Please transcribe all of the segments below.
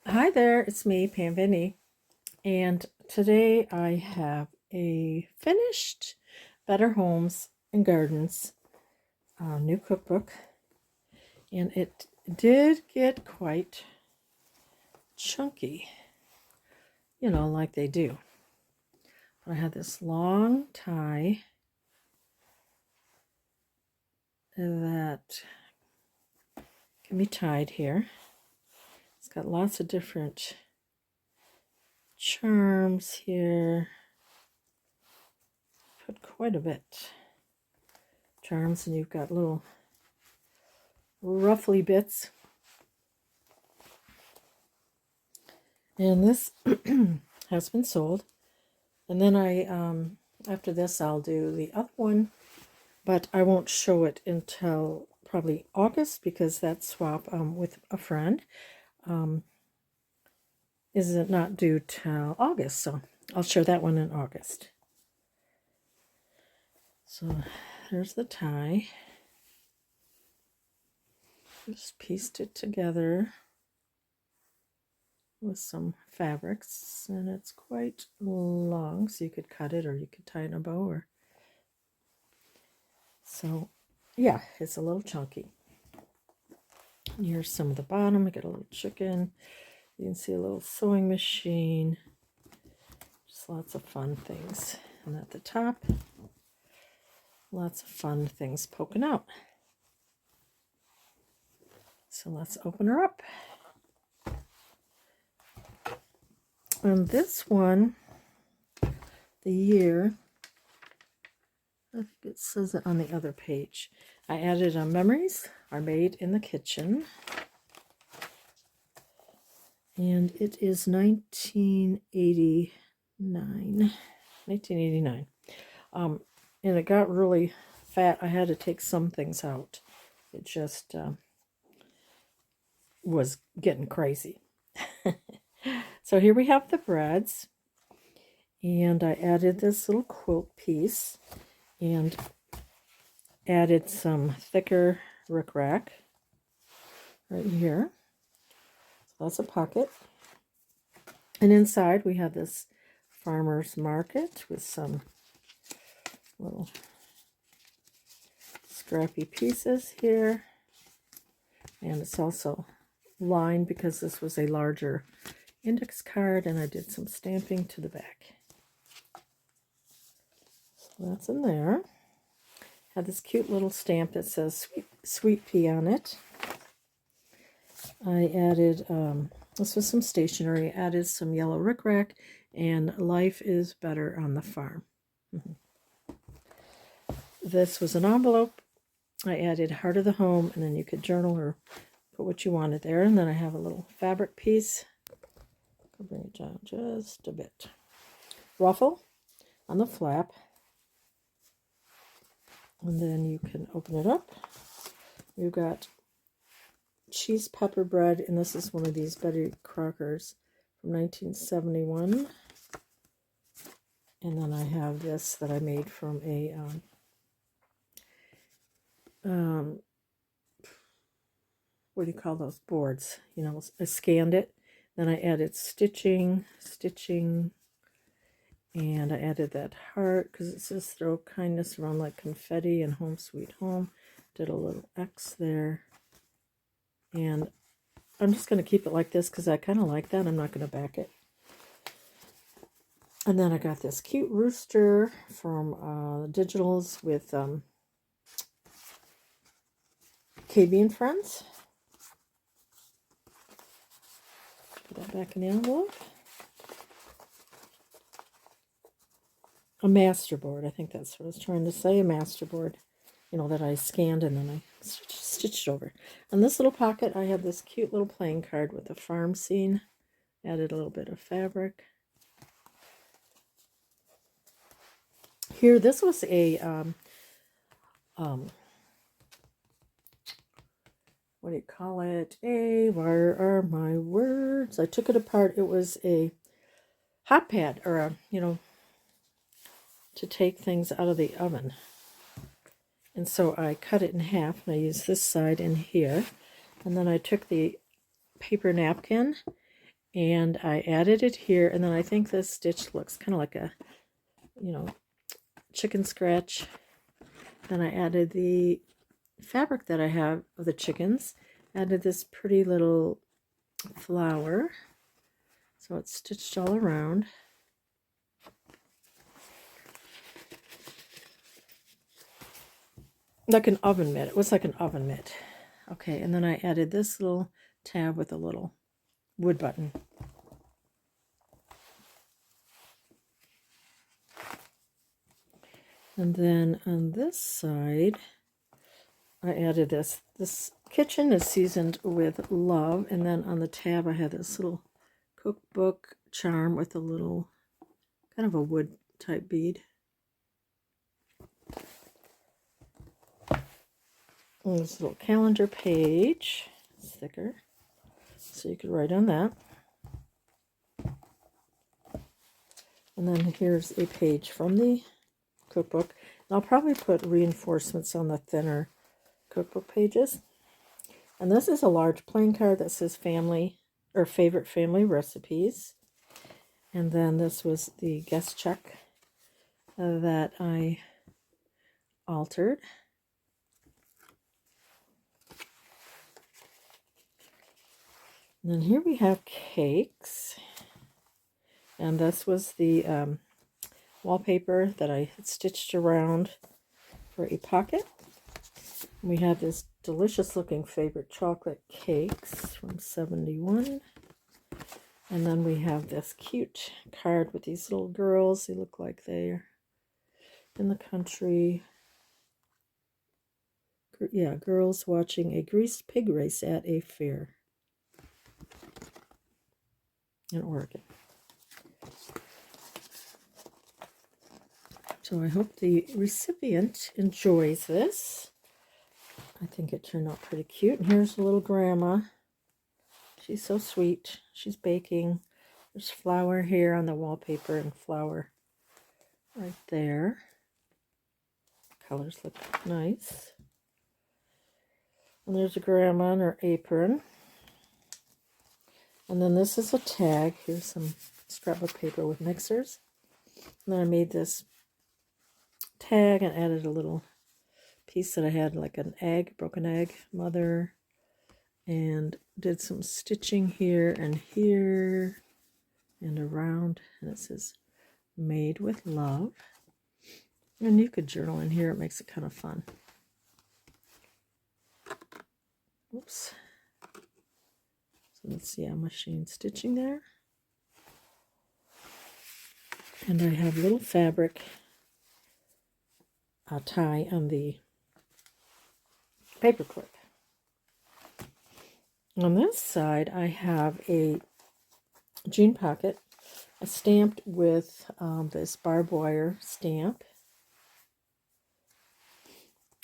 Hi there, it's me, PamVanEe, and today I have a finished Better Homes and Gardens new cookbook, and it did get quite chunky, like they do. But I had this long tie that can be tied here. It's got lots of different charms here. Put quite a bit charms, and you've got little ruffly bits. And this has been sold. And then after this, I'll do the other one, but I won't show it until probably August because that swap with a friend is not due till August. So I'll show that one in August. So there's the tie. Just pieced it together with some fabrics, and it's quite long, so you could cut it or you could tie it in a bow. So yeah, it's a little chunky. And here's some of the bottom. I got a little chicken. You can see a little sewing machine. Just lots of fun things. And at the top, lots of fun things poking out. So let's open her up. And this one, the year, I think it says it on the other page. I added memories are made in the kitchen. And it is 1989. And it got really fat. I had to take some things out. It just was getting crazy. So here we have the breads. And I added this little quilt piece and added some thicker rickrack right here. So that's a pocket. And inside we have this farmer's market with some little scrappy pieces here. And it's also lined because this was a larger index card, and I did some stamping to the back. So that's in there. Had this cute little stamp that says sweet pea on it. I added, this was some stationery, added some yellow rickrack, and life is better on the farm. This was an envelope. I added heart of the home, and then you could journal or put what you wanted there. And then I have a little fabric piece. I'll bring it down just a bit. Ruffle on the flap. And then you can open it up. You've got cheese pepper bread, and this is one of these Betty Crockers from 1971. And then I have this that I made from a what do you call those boards? I scanned it. Then I added stitching, and I added that heart because it says throw kindness around like confetti and home sweet home. Did a little X there. And I'm just going to keep it like this because I kind of like that. I'm not going to back it. And then I got this cute rooster from Digitals with KB and Friends. Put that back in the envelope. A masterboard. I think that's what I was trying to say. A masterboard. That I scanned and then I stitched over. On this little pocket, I have this cute little playing card with a farm scene. Added a little bit of fabric. Here, this was a, what do you call it? Where are my words? I took it apart. It was a hot pad, or to take things out of the oven. And so I cut it in half, and I used this side in here. And then I took the paper napkin, And I added it here, and then I think this stitch looks kind of like a, chicken scratch. Then I added the fabric that I have of the chickens, added this pretty little flower, so it's stitched all around. Like an oven mitt. It was like an oven mitt. Okay, and then I added this little tab with a little wood button. And then on this side, I added this. This kitchen is seasoned with love. And then on the tab, I had this little cookbook charm with a little kind of a wood type bead. And this little calendar page. It's thicker, so you could write on that. And then here's a page from the cookbook. And I'll probably put reinforcements on the thinner cookbook pages. And this is a large plain card that says family or favorite family recipes. And then this was the guest check that I altered. And then here we have cakes. And this was the wallpaper that I had stitched around for a pocket. We have this delicious looking favorite chocolate cakes from 71. And then we have this cute card with these little girls. They look like they're in the country. Yeah, girls watching a greased pig race at a fair in Oregon. So I hope the recipient enjoys this. I think it turned out pretty cute. And here's the little grandma. She's so sweet. She's baking. There's flour here on the wallpaper and flour right there. Colors look nice. And there's a grandma in her apron. And then this is a tag. Here's some scrapbook paper with mixers. And then I made this tag and added a little piece that I had, like an egg, broken egg, mother, and did some stitching here and around, and it says made with love. And you could journal in here. It makes it kind of fun. Oops. So let's see, I'm machine stitching there. And I have little fabric tie on the paper clip. On this side, I have a jean pocket, stamped with this barbed wire stamp.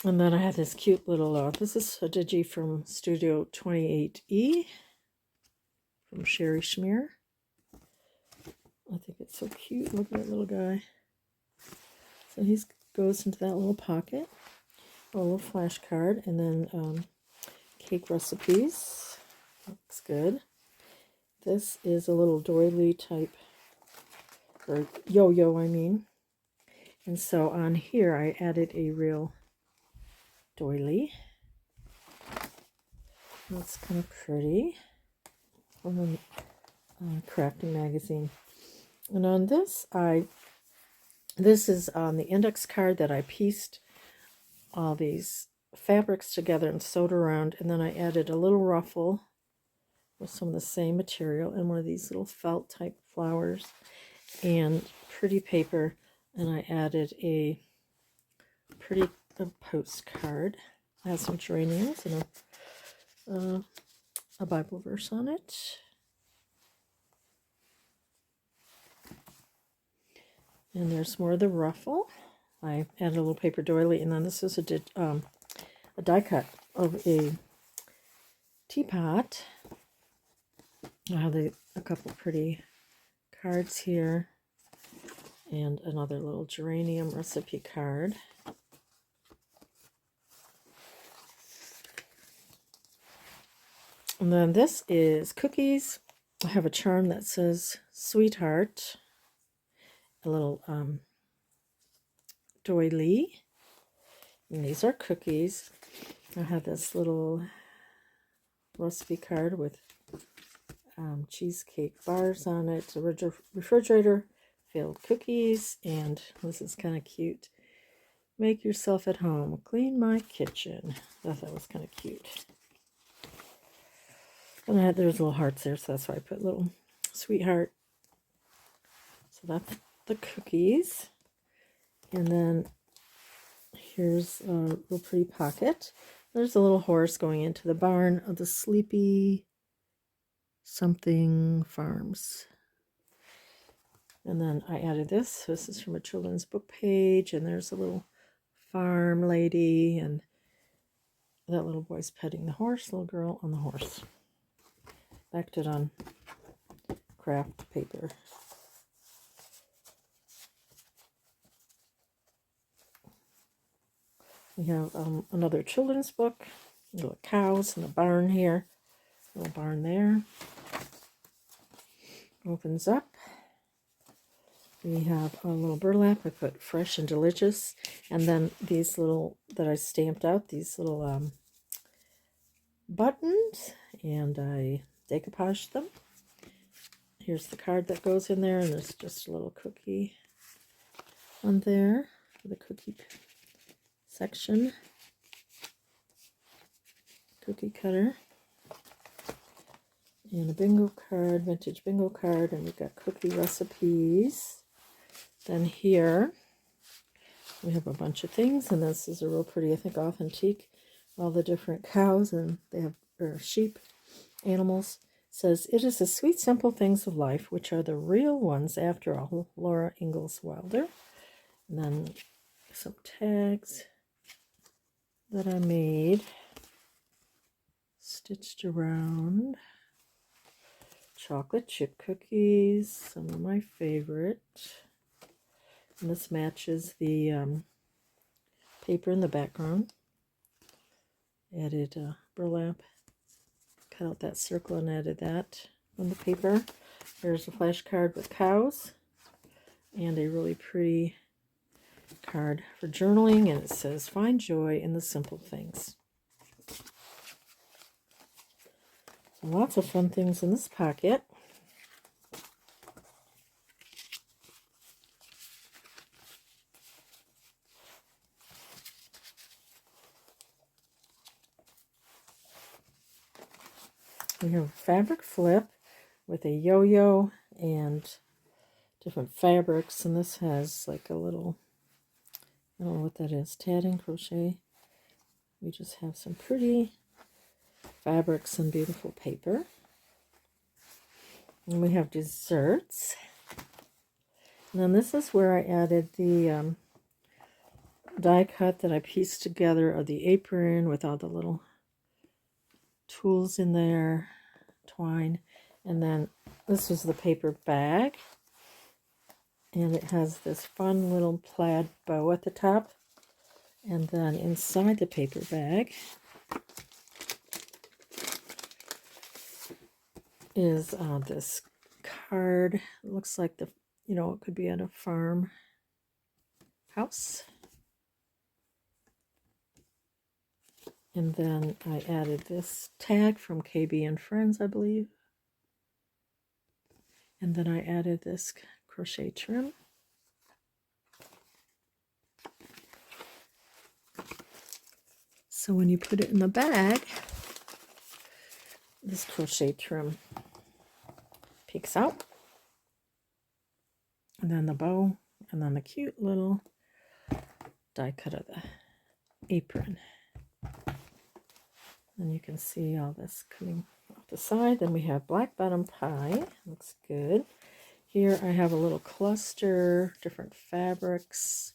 And then I have this cute little, this is a digi from Studio 28E from Sherry Schmear. I think it's so cute. Look at that little guy. So he goes into that little pocket. A little flashcard, and then cake recipes. Looks good. This is a little doily type, or yo-yo, I mean. And so on here, I added a real doily. That's kind of pretty. From a crafting magazine. And on this, this is on the index card that I pieced all these fabrics together and sewed around, and then I added a little ruffle with some of the same material and one of these little felt type flowers and pretty paper, and I added a pretty postcard. It has some geraniums and a Bible verse on it. And there's more of the ruffle. I added a little paper doily, and then this is a die cut of a teapot. I have a couple pretty cards here, and another little geranium recipe card. And then this is cookies I have a charm that says sweetheart, a little doily, and these are cookies. I have this little recipe card with cheesecake bars on it, a refrigerator filled cookies, and this is kind of cute. Make yourself at home. Clean my kitchen. I thought that was kind of cute. And there's little hearts there, so that's why I put little sweetheart. So that's the cookies. And then here's a little pretty pocket. There's a little horse going into the barn of the Sleepy something farms. And then I added this. This is from a children's book page, and there's a little farm lady, and that little boy's petting the horse, little girl on the horse. Backed it on craft paper. We have another children's book, little cows in the barn here, little barn there. Opens up. We have a little burlap. I put fresh and delicious, and then these little that I stamped out, these little buttons, and I decoupaged them. Here's the card that goes in there, and there's just a little cookie on there for the cookie section. Cookie cutter. And a bingo card, vintage bingo card, and we've got cookie recipes. Then here we have a bunch of things, and this is a real pretty, I think, authentique. All the different cows, and they have sheep, animals. It says, "It is the sweet, simple things of life which are the real ones after all." Laura Ingalls Wilder. And then some tags that I made, stitched around. Chocolate chip cookies, some of my favorite. And this matches the paper in the background. Added burlap, cut out that circle and added that on the paper. There's a flash card with cows and a really pretty card for journaling, and it says, "Find joy in the simple things." So lots of fun things in this pocket. We have a fabric flip with a yo-yo and different fabrics, and this has like a little, I don't know what that is, tatting, crochet. We just have some pretty fabrics and beautiful paper. And we have desserts. And then this is where I added the die cut that I pieced together of the apron with all the little tools in there, twine. And then this was the paper bag, and it has this fun little plaid bow at the top. And then inside the paper bag is this card. It looks like it could be at a farm house. And then I added this tag from KB and Friends, I believe. And then I added this crochet trim. So when you put it in the bag, this crochet trim peeks out. And then the bow, and then the cute little die cut of the apron. And you can see all this coming off the side. Then we have black bottom pie. Looks good. Here I have a little cluster, different fabrics,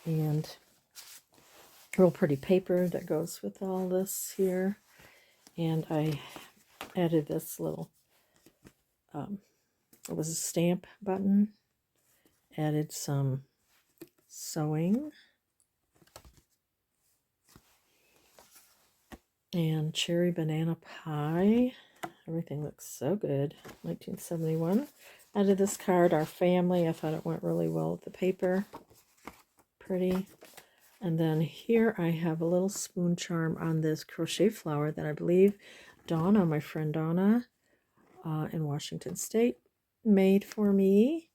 and real pretty paper that goes with all this here. And I added this little, it was a stamp button. Added some sewing. And cherry banana pie. I Everything looks so good. 1971. Added this card, Our Family. I thought it went really well with the paper. Pretty. And then here I have a little spoon charm on this crochet flower that I believe Donna, my friend Donna, in Washington State, made for me.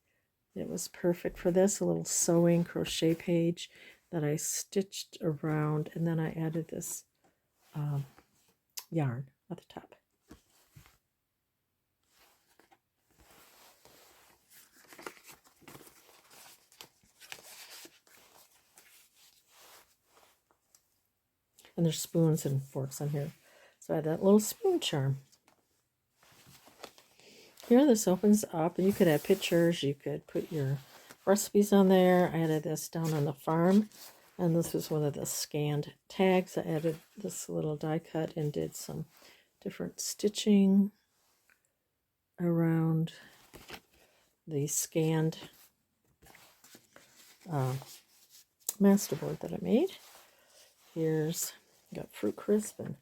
It was perfect for this, a little sewing crochet page that I stitched around, and then I added this yarn at the top. And there's spoons and forks on here. So I had that little spoon charm. Here this opens up, and you could add pictures, you could put your recipes on there. I added this down on the farm, and this was one of the scanned tags. I added this little die cut and did some different stitching around the scanned masterboard that I made. Here's got fruit crisp and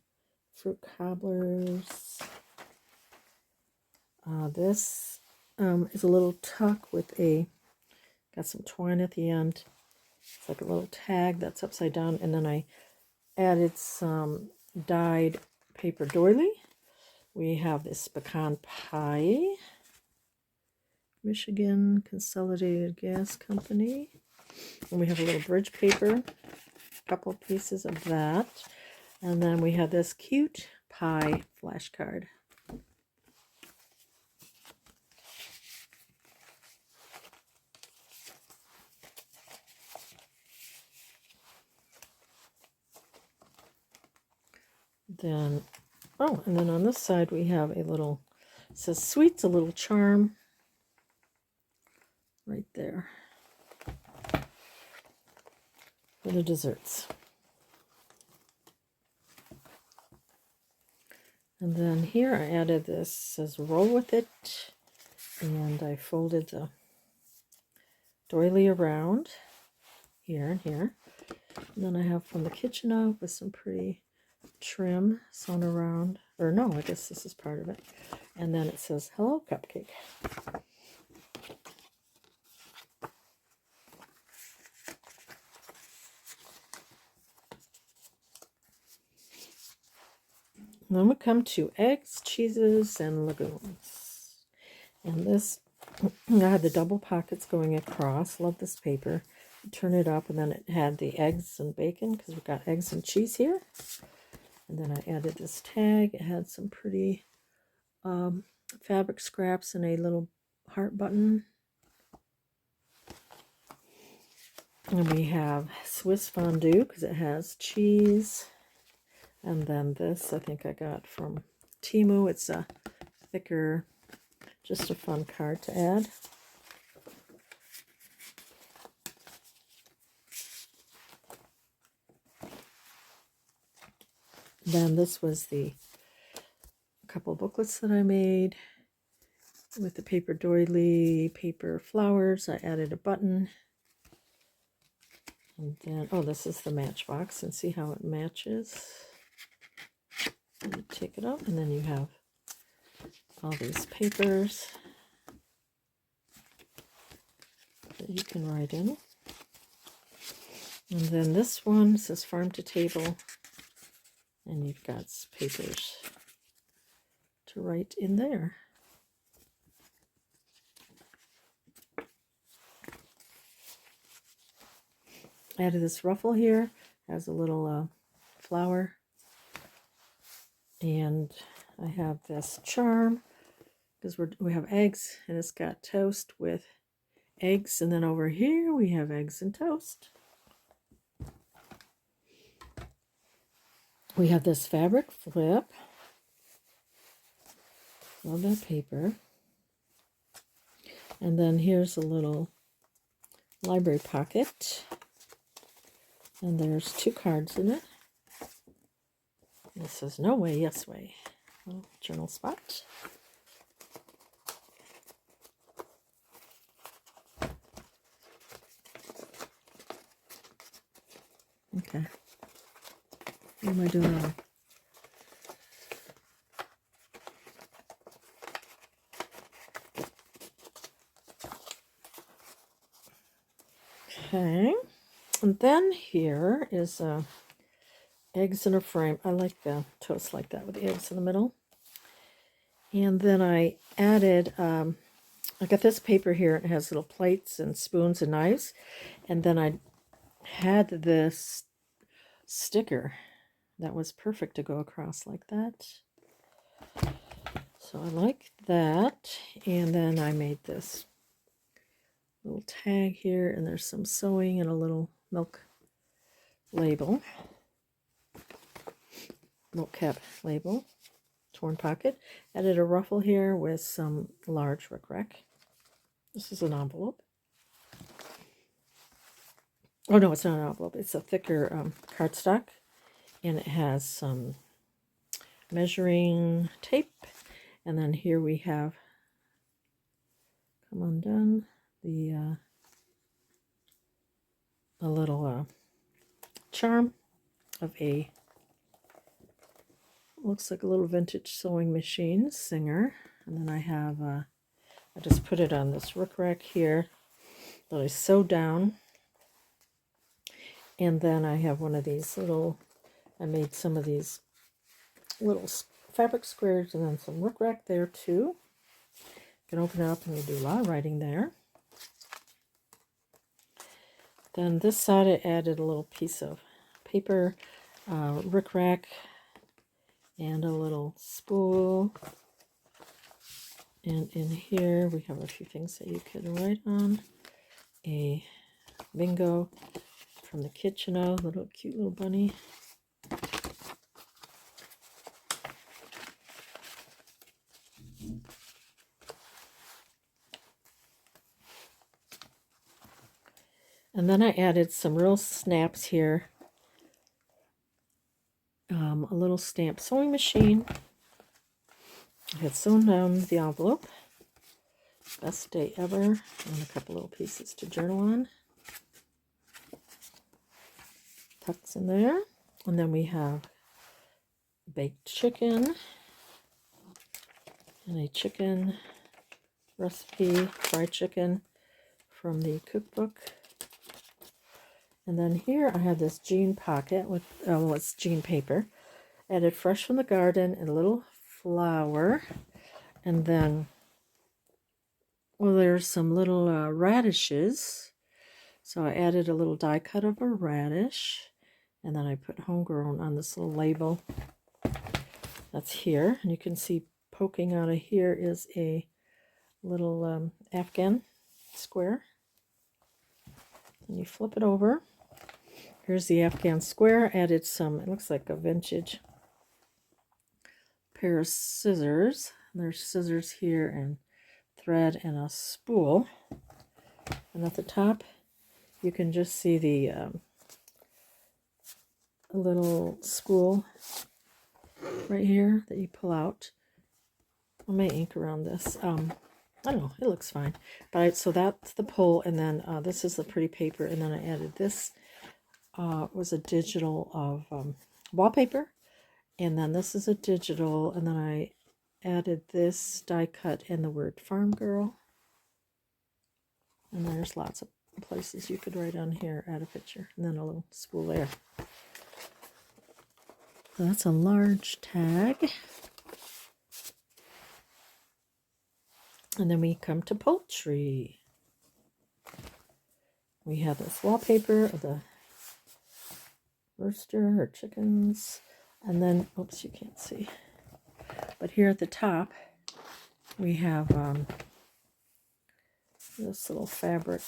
fruit cobblers. This is a little tuck with got some twine at the end. It's like a little tag that's upside down, and then I added some dyed paper doily. We have this pecan pie, Michigan Consolidated Gas Company. And we have a little bridge paper, a couple pieces of that. And then we have this cute pie flashcard. Then, oh, and then on this side we have a little, it says sweets, a little charm right there for the desserts. And then here I added this, says roll with it, and I folded the doily around here and here. And then I have from the kitchen out with some pretty trim sewn around, or no, I guess this is part of it. And then it says hello cupcake. And then we come to eggs, cheeses, and legumes. And this, I had the double pockets going across. Love this paper. Turn it up, and then it had the eggs and bacon, because we've got eggs and cheese here. And then I added this tag. It had some pretty fabric scraps and a little heart button. And we have Swiss fondue, because it has cheese. And then this I think I got from Temu. It's a thicker, just a fun card to add. Then this was a couple booklets that I made with the paper doily, paper flowers. I added a button. And then, oh, this is the matchbox, and see how it matches. And you take it out, and then you have all these papers that you can write in. And then this one says Farm to Table. And you've got papers to write in there. I added this ruffle here. Has a little flower. And I have this charm, because we have eggs, and it's got toast with eggs. And then over here we have eggs and toast. We have this fabric flip. Love that paper. And then here's a little library pocket. And there's 2 cards in it. It says no way, yes way. Little journal spot. Okay. What am I doing now? Okay. And then here is eggs in a frame. I like toast like that with the eggs in the middle. And then I added, I got this paper here. It has little plates and spoons and knives. And then I had this sticker that was perfect to go across like that. So I like that. And then I made this little tag here, and there's some sewing and a little milk label. Milk cap label. Torn pocket. Added a ruffle here with some large rickrack. This is an envelope. Oh no, it's not an envelope. It's a thicker cardstock, and it has some measuring tape. And then here we have, come undone, the a little charm of a, looks like a little vintage sewing machine, Singer. And then I have, I just put it on this rickrack here that I sewed down. And then I have one of these little, I made some of these little fabric squares and then some rickrack there too. You can open it up and you do a lot of writing there. Then this side I added a little piece of paper, rickrack, and a little spool. And in here we have a few things that you can write on. A bingo from the kitchen, a little cute little bunny. And then I added some real snaps here. A little stamp sewing machine. I had sewn down the envelope. Best day ever. And a couple little pieces to journal on. Tucks in there. And then we have baked chicken. And a chicken recipe, fried chicken from the cookbook. And then here I have this jean pocket with, well, it's jean paper. Added fresh from the garden and a little flower. And then, well, there's some little radishes. So I added a little die cut of a radish. And then I put homegrown on this little label. That's here. And you can see poking out of here is a little Afghan square. And you flip it over. Here's the Afghan square. Added some, it looks like a vintage pair of scissors. There's scissors here and thread and a spool. And at the top, you can just see the little spool right here that you pull out. I may ink around this. I don't know, it looks fine. But so that's the pull, and then this is the pretty paper, and then I added this. Was a digital of wallpaper, and then this is a digital, and then I added this die cut and the word Farm Girl. And there's lots of places you could write on here, add a picture, and then a little spool there. So that's a large tag. And then we come to Poultry. We have this wallpaper of the rooster or chickens, and then, oops, you can't see, but here at the top we have this little fabric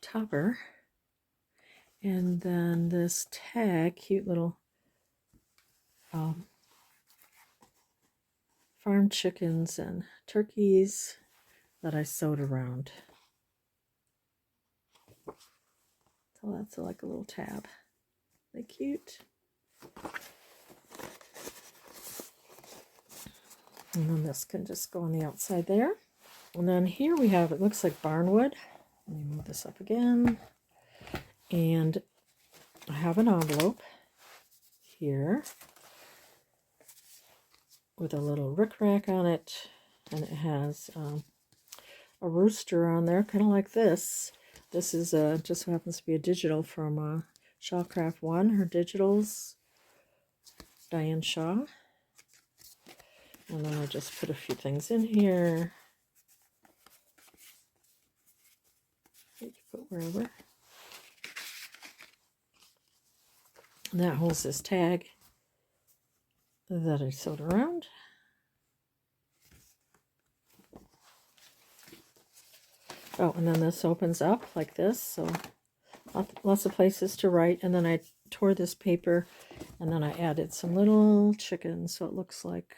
topper, and then this tag, cute little farm chickens and turkeys that I sewed around. So that's like a little tab. They're cute. And then this can just go on the outside there. And then here we have, it looks like barnwood. Let me move this up again. And I have an envelope here with a little rickrack on it. And it has a rooster on there, kind of like this. This is just so happens to be a digital from Shawcraft 1, her digitals, Diane Shaw. And then I just put a few things in here. You can put wherever. And that holds this tag that I sewed around. Oh, and then this opens up like this, so lots of places to write. And then I tore this paper, and then I added some little chickens, so it looks like,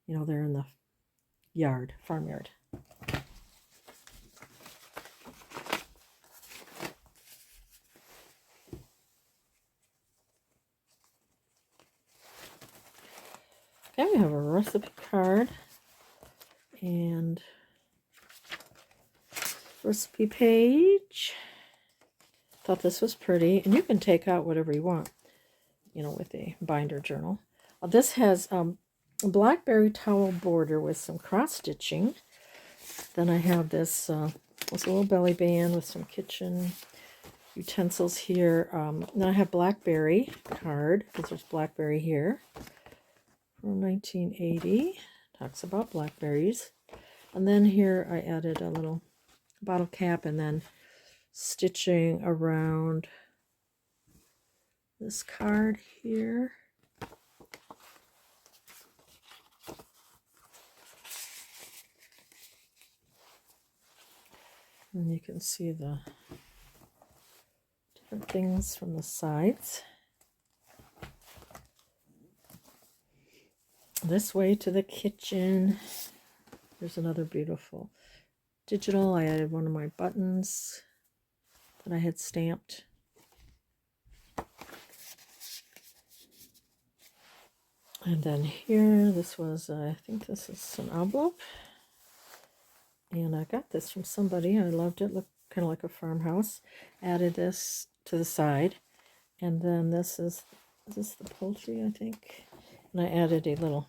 you know, they're in the yard, farmyard. Okay, we have a recipe card and recipe page. Thought this was pretty, and you can take out whatever you want, you know, with a binder journal. This has a blackberry towel border with some cross stitching. Then I have this little belly band with some kitchen utensils here. Then I have blackberry card, because there's blackberry here from 1980. Talks about blackberries. And then here I added a little bottle cap and then stitching around this card here. And you can see the different things from the sides. This way to the kitchen. There's another beautiful digital. I added one of my buttons that I had stamped. And then here, this was, I think this is an envelope. And I got this from somebody. I loved it. Looked kind of like a farmhouse. Added this to the side. And then this is this the poultry, I think? And I added a little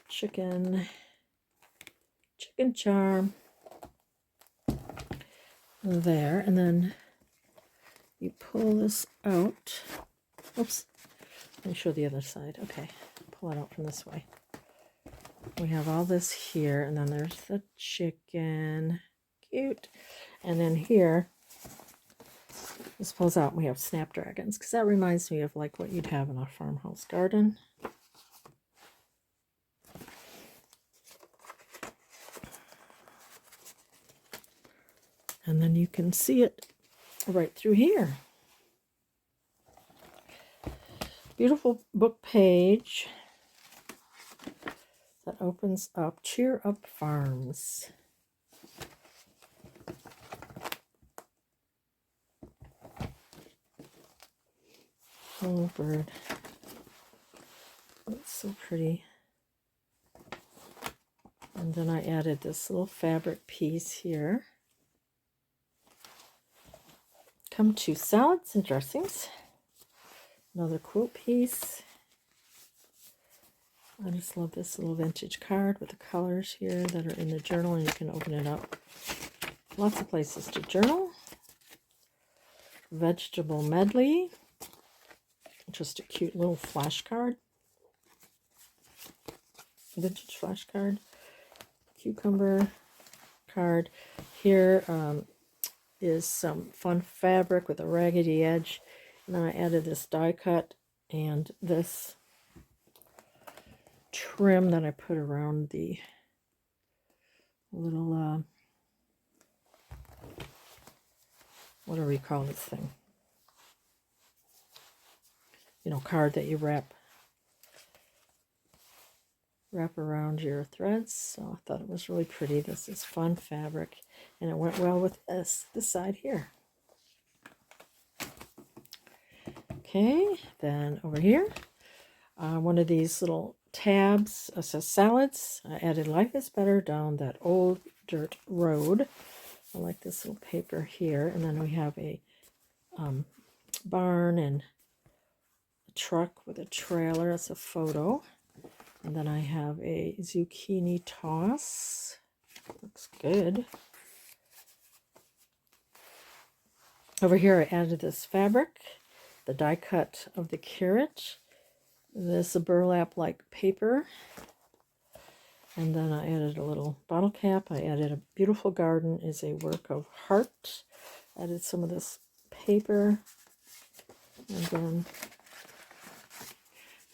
chicken charm there. And then you pull this out. Oops. Let me show the other side. Okay. Pull it out from this way. We have all this here, and then there's the chicken. Cute. And then here, this pulls out, and we have snapdragons, because that reminds me of like what you'd have in a farmhouse garden. And then you can see it right through here. Beautiful book page that opens up. Cheer Up Farms. Oh, bird. That's so pretty. And then I added this little fabric piece here. Come to salads and dressings. Another quote piece. I just love this little vintage card with the colors here that are in the journal, and you can open it up. Lots of places to journal. Vegetable medley. Just a cute little flashcard. Vintage flashcard. Cucumber card. Here is some fun fabric with a raggedy edge. And then I added this die cut and this trim that I put around the little, whatever you call this thing. You know, card that you wrap around your threads. So I thought it was really pretty. This is fun fabric, and it went well with this side here. Okay, then over here, one of these little tabs says salads. I added Life is Better Down That Old Dirt Road. I like this little paper here. And then we have a barn and a truck with a trailer. That's a photo. And then I have a zucchini toss. Looks good. Over here I added this fabric, the die cut of the carrot, this burlap-like paper, and then I added a little bottle cap. I added a beautiful garden is a work of heart. Added some of this paper, and then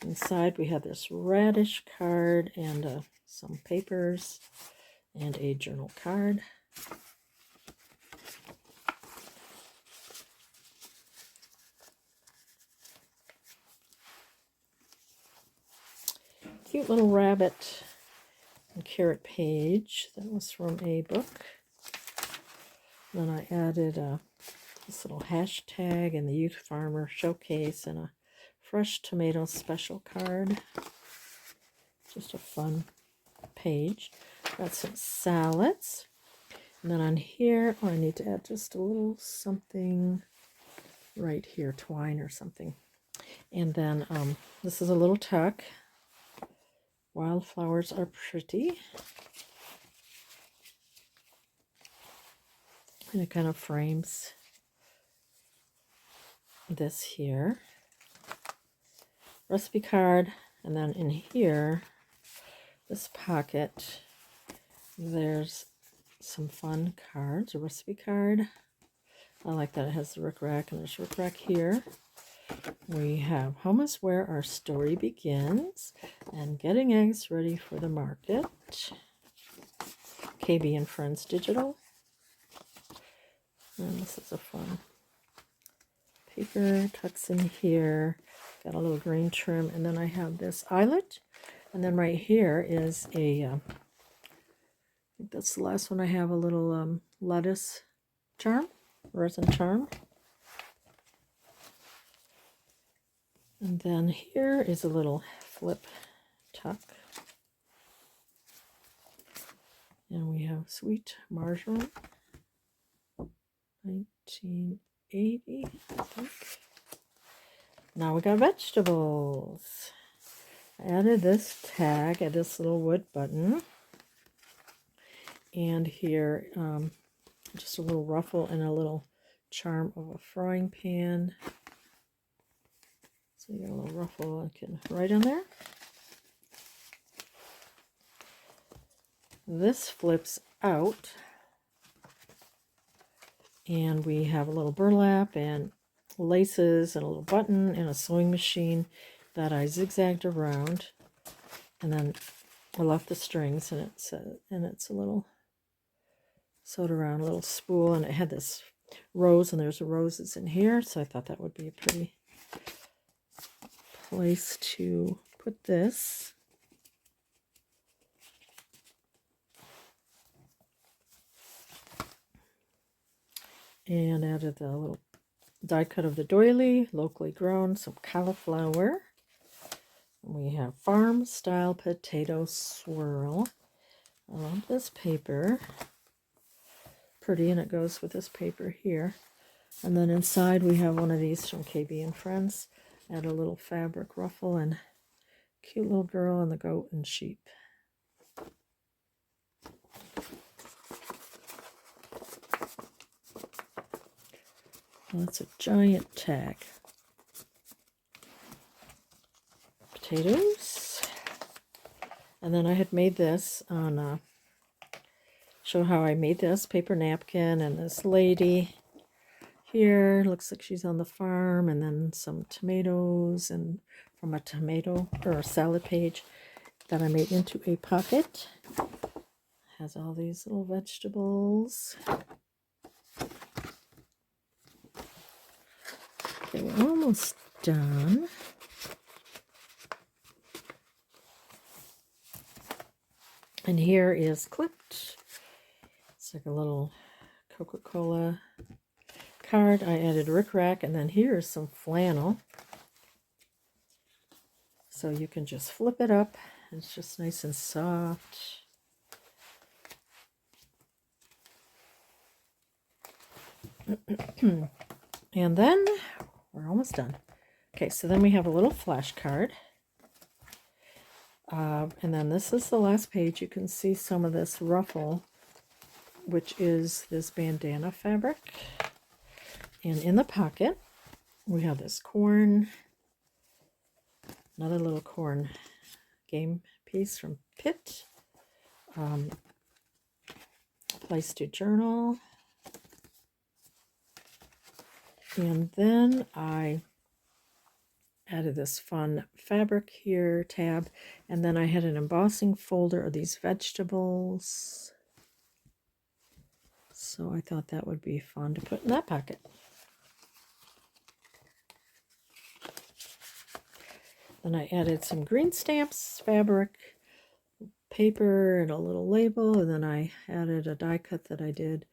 inside we have this radish card and some papers and a journal card. Cute little rabbit and carrot page. That was from a book. Then I added this little hashtag and the Youth Farmer Showcase and a fresh tomato special card. Just a fun page. Got some salads. And then on here, I need to add just a little something right here, twine or something. And then this is a little tuck. Wildflowers are pretty. And it kind of frames this here. Recipe card. And then in here, this pocket, there's some fun cards. A recipe card. I like that it has the rickrack, and there's rickrack here. We have Home is Where Our Story Begins and Getting Eggs Ready for the Market. KB and Friends Digital. And this is a fun paper, tucks in here. Got a little green trim, and then I have this eyelet. And then right here is a, I think that's the last one I have, a little lettuce charm, resin charm. And then here is a little flip tuck. And we have Sweet Marjoram, 1980, I think. Now we got vegetables. I added this tag, this little wood button. And here, just a little ruffle and a little charm of a frying pan. So you got a little ruffle I can write on there. This flips out, and we have a little burlap and laces and a little button and a sewing machine that I zigzagged around, and then I left the strings, and it's a little sewed around, a little spool, and it had this rose, and there's a roses in here, so I thought that would be a pretty place to put this. And added the little die cut of the doily, locally grown, some cauliflower. We have farm style potato swirl. I love this paper. Pretty, and it goes with this paper here. And then inside we have one of these from KB and Friends. Add a little fabric ruffle and cute little girl and the goat and sheep. That's a giant tag. Potatoes. And then I had made this on, show how I made this paper napkin, and this lady here looks like she's on the farm, and then some tomatoes and from a tomato or a salad page that I made into a pocket. Has all these little vegetables. Okay, we're almost done. And here is clipped. It's like a little Coca-Cola card. I added rickrack, and then here is some flannel. So you can just flip it up. It's just nice and soft. And then we're almost done. Okay, so then we have a little flashcard. And then this is the last page. You can see some of this ruffle, which is this bandana fabric. And in the pocket, we have this corn, another little corn game piece from Pitt, place to journal, and then I added this fun fabric here tab, and then I had an embossing folder of these vegetables, so I thought that would be fun to put in that pocket. Then I added some green stamps, fabric, paper, and a little label, and then I added a die cut that I did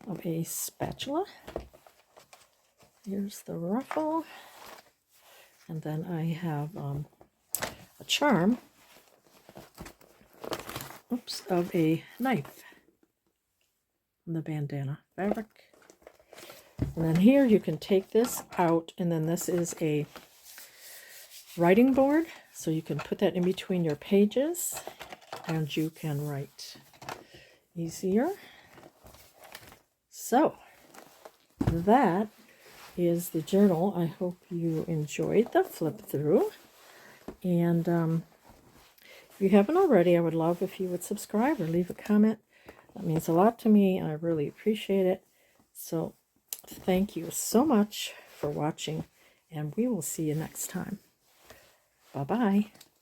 of a spatula. Here's the ruffle, and then I have a charm, of a knife from the bandana fabric. And then here you can take this out, and then this is a writing board, so you can put that in between your pages and you can write easier. So that is the journal. I hope you enjoyed the flip through, and if you haven't already, I would love if you would subscribe or leave a comment. That means a lot to me and I really appreciate it. So thank you so much for watching, and we will see you next time. Bye-bye.